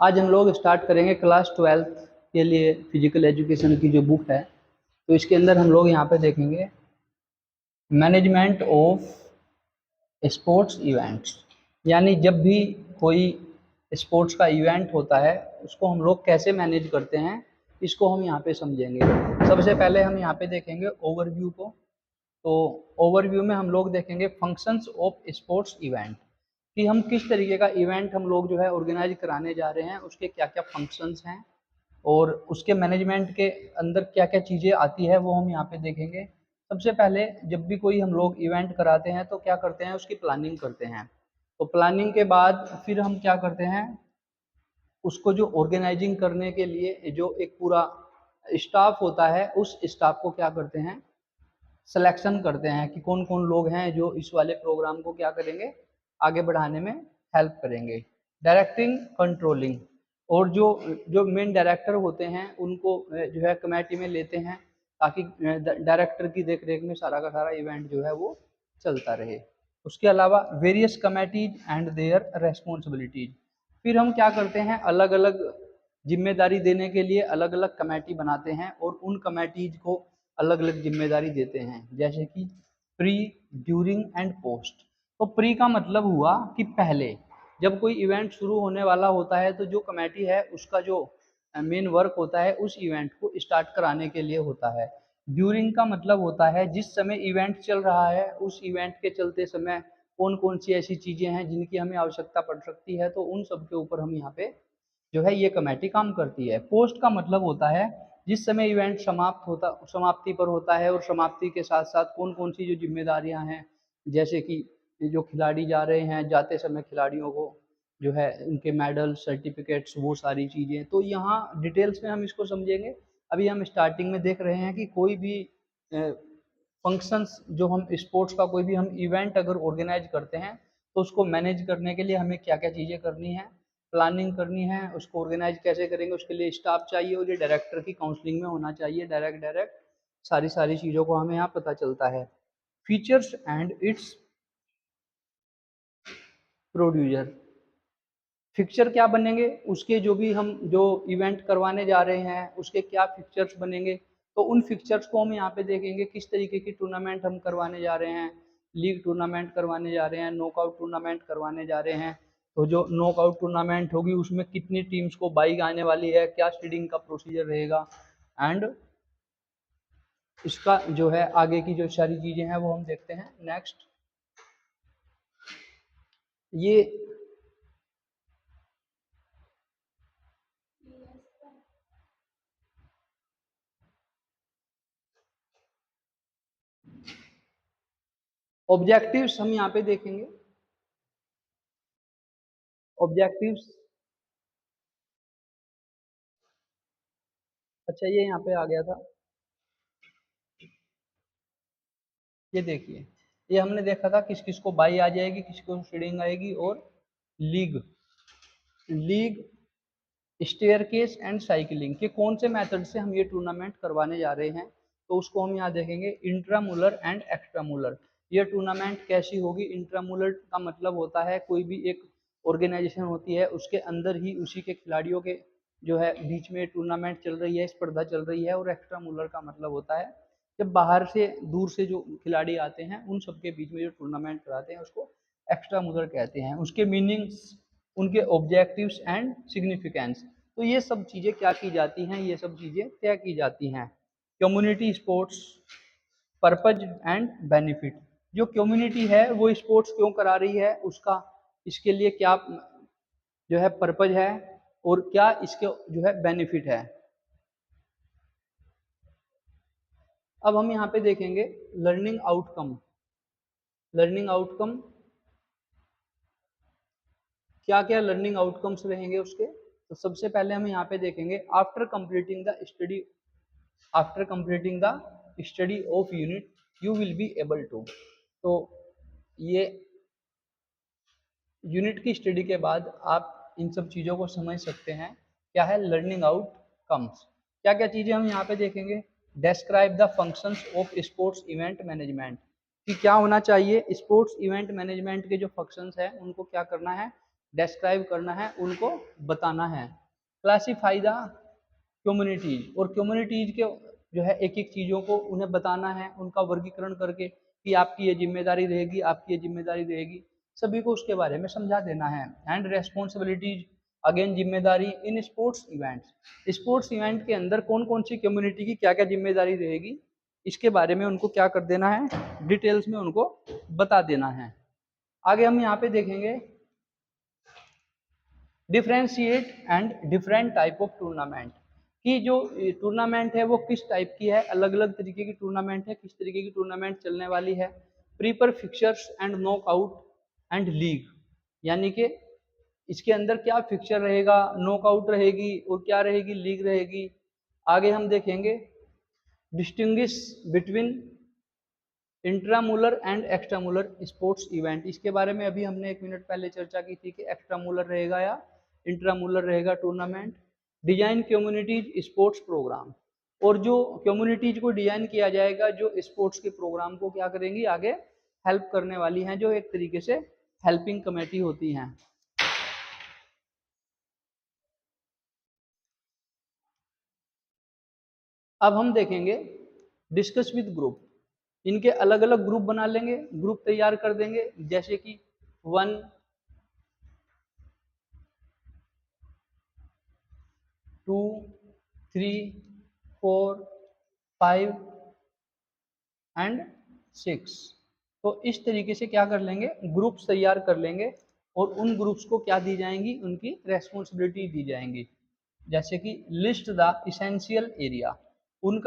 आज हम लोग स्टार्ट करेंगे क्लास 12th के लिए फिजिकल एजुकेशन की जो बुक है। तो इसके अंदर हम लोग यहाँ पे देखेंगे मैनेजमेंट ऑफ स्पोर्ट्स इवेंट्स, यानी जब भी कोई स्पोर्ट्स का इवेंट होता है उसको हम लोग कैसे मैनेज करते हैं, इसको हम यहाँ पे समझेंगे। सबसे पहले हम यहाँ पे देखेंगे ओवरव्यू को। तो ओवरव्यू में हम लोग देखेंगे फंक्शंस ऑफ स्पोर्ट्स इवेंट, कि हम किस तरीके का इवेंट हम लोग जो है ऑर्गेनाइज कराने जा रहे हैं, उसके क्या क्या फंक्शंस हैं और उसके मैनेजमेंट के अंदर क्या क्या चीज़ें आती है वो हम यहाँ पे देखेंगे। सबसे पहले जब भी कोई हम लोग इवेंट कराते हैं तो क्या करते हैं, उसकी प्लानिंग करते हैं। तो प्लानिंग के बाद फिर हम क्या करते हैं, उसको जो ऑर्गेनाइजिंग करने के लिए जो एक पूरा स्टाफ होता है उस स्टाफ को क्या करते हैं, सिलेक्शन करते हैं कि कौन कौन लोग हैं जो इस वाले प्रोग्राम को क्या करेंगे, आगे बढ़ाने में हेल्प करेंगे। डायरेक्टिंग, कंट्रोलिंग, और जो जो मेन डायरेक्टर होते हैं उनको जो है कमेटी में लेते हैं ताकि डायरेक्टर की देख रेख में सारा का सारा इवेंट जो है वो चलता रहे। उसके अलावा various committees and their responsibilities, फिर हम क्या करते हैं, अलग अलग जिम्मेदारी देने के लिए अलग अलग कमेटी बनाते हैं और उन कमेटीज को अलग अलग जिम्मेदारी देते हैं, जैसे कि प्री, ड्यूरिंग एंड पोस्ट। तो प्री का मतलब हुआ कि पहले जब कोई इवेंट शुरू होने वाला होता है तो जो कमेटी है उसका जो मेन वर्क होता है उस इवेंट को स्टार्ट कराने के लिए होता है। ड्यूरिंग का मतलब होता है जिस समय इवेंट चल रहा है उस इवेंट के चलते समय कौन कौन सी ऐसी चीज़ें हैं जिनकी हमें आवश्यकता पड़ सकती है, तो उन सब के ऊपर हम यहाँ पे जो है ये कमेटी काम करती है। पोस्ट का मतलब होता है जिस समय इवेंट समाप्ति पर होता है और समाप्ति के साथ साथ कौन कौन सी जो जिम्मेदारियां हैं, जैसे कि जो खिलाड़ी जा रहे हैं जाते समय खिलाड़ियों को जो है उनके मेडल सर्टिफिकेट्स वो सारी चीज़ें। तो यहाँ डिटेल्स में हम इसको समझेंगे। अभी हम स्टार्टिंग में देख रहे हैं कि कोई भी फंक्शंस जो हम स्पोर्ट्स का कोई भी हम इवेंट अगर ऑर्गेनाइज करते हैं तो उसको मैनेज करने के लिए हमें क्या क्या चीज़ें करनी है, प्लानिंग करनी है, उसको ऑर्गेनाइज कैसे करेंगे उसके लिए स्टाफ चाहिए और ये डायरेक्टर की काउंसलिंग में होना चाहिए। डायरेक्ट सारी सारी चीज़ों को हमें यहाँ पता चलता है। Features and its producer, fixture क्या बनेंगे, उसके जो भी हम जो इवेंट करवाने जा रहे हैं उसके क्या फिक्चर्स बनेंगे। तो उन फिक्चर्स को हम यहाँ पे देखेंगे, किस तरीके की टूर्नामेंट हम करवाने जा रहे हैं, लीग टूर्नामेंट करवाने जा रहे हैं, नॉकआउट टूर्नामेंट करवाने जा रहे हैं। तो जो नॉकआउट टूर्नामेंट होगी उसमें कितनी टीम्स को बाइक आने वाली है, क्या सीडिंग का प्रोसीजर रहेगा, एंड इसका जो है आगे की जो सारी चीज़ें हैं वो हम देखते हैं। नेक्स्ट, ये ऑब्जेक्टिव्स हम यहाँ पे देखेंगे। ऑब्जेक्टिव्स, अच्छा ये यहाँ पे आ गया था, ये देखिए, ये हमने देखा था किस किस को बाई आ जाएगी, किस को सीडिंग आएगी, और league, league, staircase and cycling के कौन से मेथड से हम ये टूर्नामेंट करवाने जा रहे हैं। तो उसको हम यहाँ देखेंगे इंट्रामुलर एंड एक्स्ट्रामुलर। ये टूर्नामेंट कैसी होगी, इंट्रामुलर का मतलब होता है कोई भी एक ऑर्गेनाइजेशन होती है उसके अंदर ही उसी के खिलाड़ियों के जो है बीच में टूर्नामेंट चल रही है, स्पर्धा चल रही है। और एक्स्ट्रामुलर का मतलब होता है जब बाहर से दूर से जो खिलाड़ी आते हैं उन सबके बीच में जो टूर्नामेंट कराते हैं उसको एक्स्ट्रामुलर कहते हैं। उसके मीनिंग्स, उनके ऑब्जेक्टिव्स एंड सिग्निफिकेंस, तो ये सब चीज़ें क्या की जाती हैं, ये सब चीज़ें तय की जाती हैं। Community sports, purpose and benefit, जो कम्युनिटी है वो स्पोर्ट्स क्यों करा रही है, उसका इसके लिए क्या जो है पर्पज है और क्या इसके जो है बेनिफिट है। अब हम यहाँ पे देखेंगे लर्निंग आउटकम। लर्निंग आउटकम, क्या क्या लर्निंग आउटकम्स रहेंगे उसके। तो सबसे पहले हम यहाँ पे देखेंगे after completing the study, after completing the study of unit you will be able to. तो ये यूनिट की स्टडी के बाद आप इन सब चीज़ों को समझ सकते हैं क्या है लर्निंग आउटकम्स। क्या क्या चीज़ें हम यहाँ पे देखेंगे, describe the functions of sports event management, कि क्या होना चाहिए स्पोर्ट्स इवेंट मैनेजमेंट के जो फंक्शंस हैं उनको क्या करना है, डिस्क्राइब करना है, उनको बताना है। क्लासीफाई द कम्युनिटीज, और कम्युनिटीज के जो है एक एक चीज़ों को उन्हें बताना है, उनका वर्गीकरण करके कि आपकी ये जिम्मेदारी रहेगी, आपकी ये जिम्मेदारी रहेगी, सभी को उसके बारे में समझा देना है। एंड रेस्पॉन्सिबिलिटीज, अगेन जिम्मेदारी in sports events, sports event के अंदर कौन कौन सी कम्युनिटी की क्या क्या जिम्मेदारी रहेगी, इसके बारे में उनको क्या कर देना है, डिटेल्स में उनको बता देना है। आगे हम यहाँ पे देखेंगे differentiate and different type of tournament, कि जो टूर्नामेंट है वो किस टाइप की है, अलग अलग तरीके की टूर्नामेंट है, किस तरीके की टूर्नामेंट चलने वाली है। Prepare fixtures and knockout and league, यानी कि इसके अंदर क्या फिक्चर रहेगा, नॉकआउट रहेगी और क्या रहेगी, लीग रहेगी। आगे हम देखेंगे distinguish between intramural and extramural sports event, इसके बारे में अभी हमने 1 मिनट पहले चर्चा की थी कि एक्स्ट्रामूलर रहेगा या इंट्रामूलर रहेगा tournament. Design communities sports program, और जो कम्युनिटीज को डिजाइन किया जाएगा जो स्पोर्ट्स के प्रोग्राम को क्या करेंगी, आगे हेल्प करने वाली हैं, जो एक तरीके से हेल्पिंग कमेटी होती हैं। अब हम देखेंगे डिस्कस विद ग्रुप, इनके अलग अलग ग्रुप बना लेंगे, ग्रुप तैयार कर देंगे, जैसे कि 1, 2, 3, 4, 5 एंड 6। तो इस तरीके से क्या कर लेंगे, ग्रुप्स तैयार कर लेंगे, और उन ग्रुप्स को क्या दी जाएंगी, उनकी रेस्पॉन्सिबिलिटी दी जाएंगी। जैसे कि लिस्ट द इसेंशियल एरिया,